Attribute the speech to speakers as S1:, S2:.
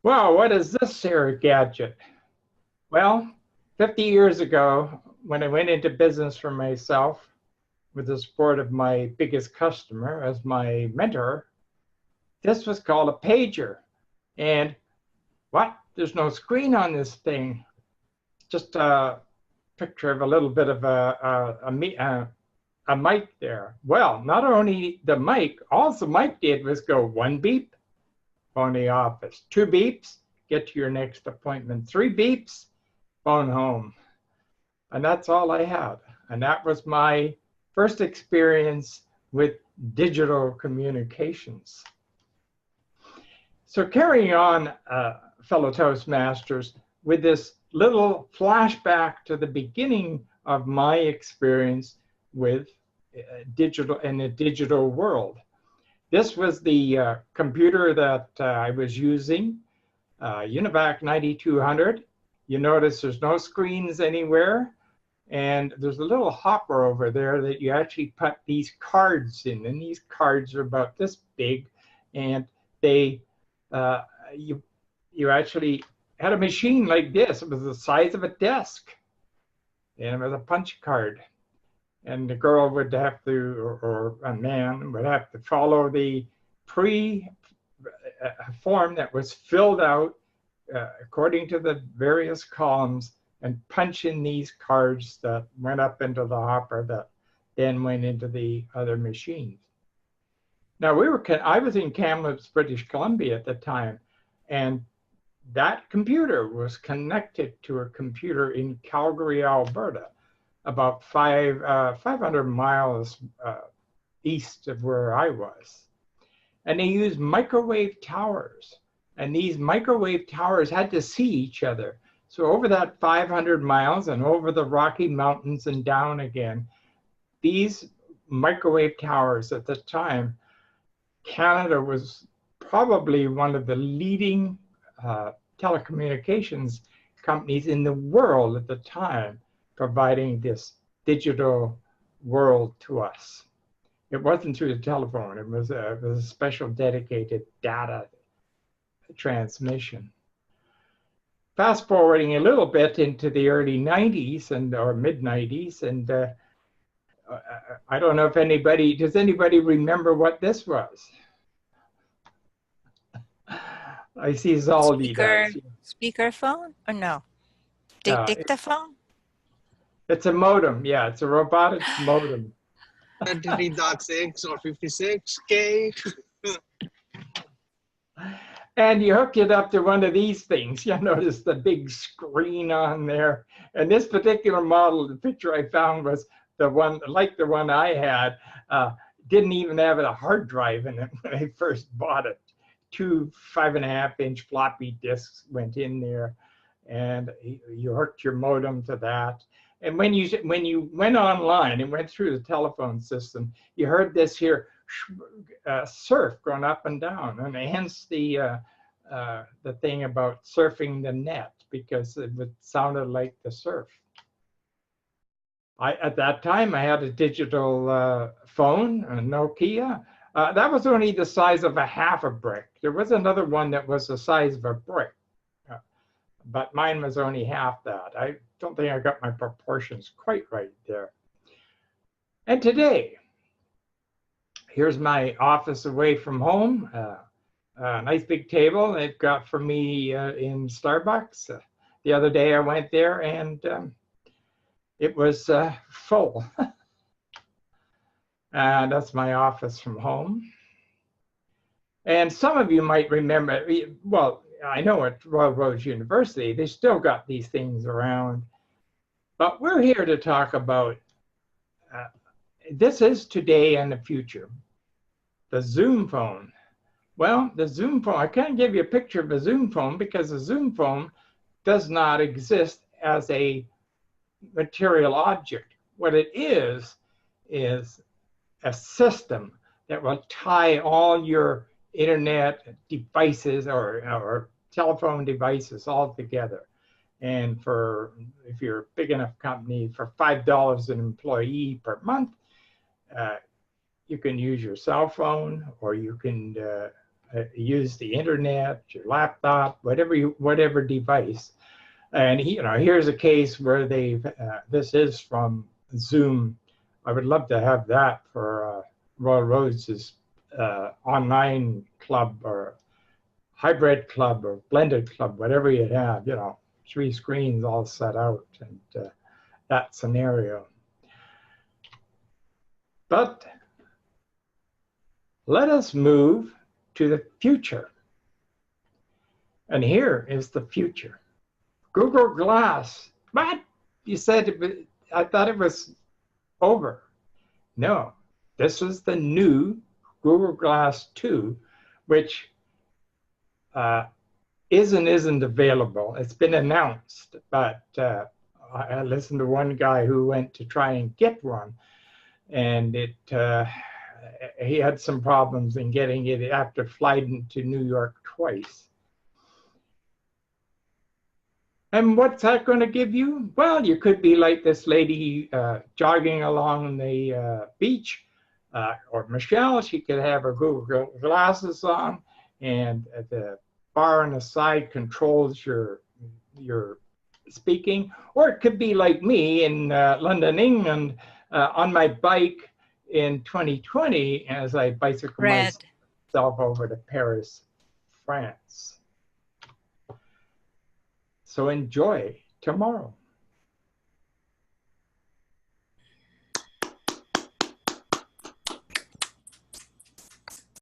S1: Well, what is this here gadget? Well, 50 years ago, when I went into business for myself with the support of my biggest customer as my mentor, this was called a pager. And what? There's no screen on this thing. Just a picture of a little bit of a mic there. Well, not only the mic, all the mic did was go one beep, phone the office, two beeps, get to your next appointment, three beeps, phone home. And that's all I had. And that was my first experience with digital communications. So carrying on, fellow Toastmasters, with this little flashback to the beginning of my experience with digital in the digital world. This was the computer that I was using, Univac 9200. You notice there's no screens anywhere. And there's a little hopper over there that you actually put these cards in. And these cards are about this big. And they, you actually had a machine like this. It was the size of a desk. And it was a punch card. And the girl would have to, or a man would have to follow the form that was filled out according to the various columns and punch in these cards that went up into the hopper that then went into the other machines. Now I was in Kamloops, British Columbia at the time, and that computer was connected to a computer in Calgary, Alberta, about 500 miles east of where I was. And they used microwave towers. And these microwave towers had to see each other. So over that 500 miles and over the Rocky Mountains and down again, these microwave towers at the time, Canada was probably one of the leading telecommunications companies in the world at the time, providing this digital world to us. It wasn't through the telephone. It was a special dedicated data transmission. Fast forwarding a little bit into the early 90s or mid 90s, and I don't know if does anybody remember what this was? I see Zaldi does.
S2: Speakerphone or no? Dictaphone?
S1: It's a modem, yeah, it's a robotic modem.
S3: 33.6 or 56K.
S1: And you hook it up to one of these things. You notice the big screen on there. And this particular model, the picture I found was the one, like the one I had, didn't even have a hard drive in it when I first bought it. 2 5.5-inch floppy disks went in there, and you hooked your modem to that. And when you went online and went through the telephone system, you heard this here surf going up and down, and hence the thing about surfing the net, because it sounded like the surf. At that time, I had a digital phone, a Nokia. That was only the size of a half a brick. There was another one that was the size of a brick, but mine was only half that. I don't think I got my proportions quite right there. And today, here's my office away from home. A nice big table they've got for me in Starbucks. The other day I went there and it was full. That's my office from home. And some of you might remember, well, I know at Royal Roads University, they still got these things around. But we're here to talk about, this is today and the future, the Zoom phone. Well, the Zoom phone, I can't give you a picture of a Zoom phone because the Zoom phone does not exist as a material object. What it is a system that will tie all your internet devices or telephone devices all together. And if you're a big enough company, for $5 an employee per month, you can use your cell phone, or you can use the internet, your laptop, whatever device. And here's a case where they've. This is from Zoom. I would love to have that for Royal Roads' online club or hybrid club or blended club, whatever you have. 3 screens all set out, and that scenario. But let us move to the future. And here is the future. Google Glass. What? You said I thought it was over. No, this is the new Google Glass 2, which isn't available. It's been announced, but I listened to one guy who went to try and get one, and he had some problems in getting it after flying to New York twice. And what's that going to give you? Well, you could be like this lady jogging along the beach, or Michelle. She could have her Google glasses on, and the bar on the side controls your speaking. Or it could be like me in London, England, on my bike in 2020 as I bicycle myself over to Paris, France. So enjoy tomorrow.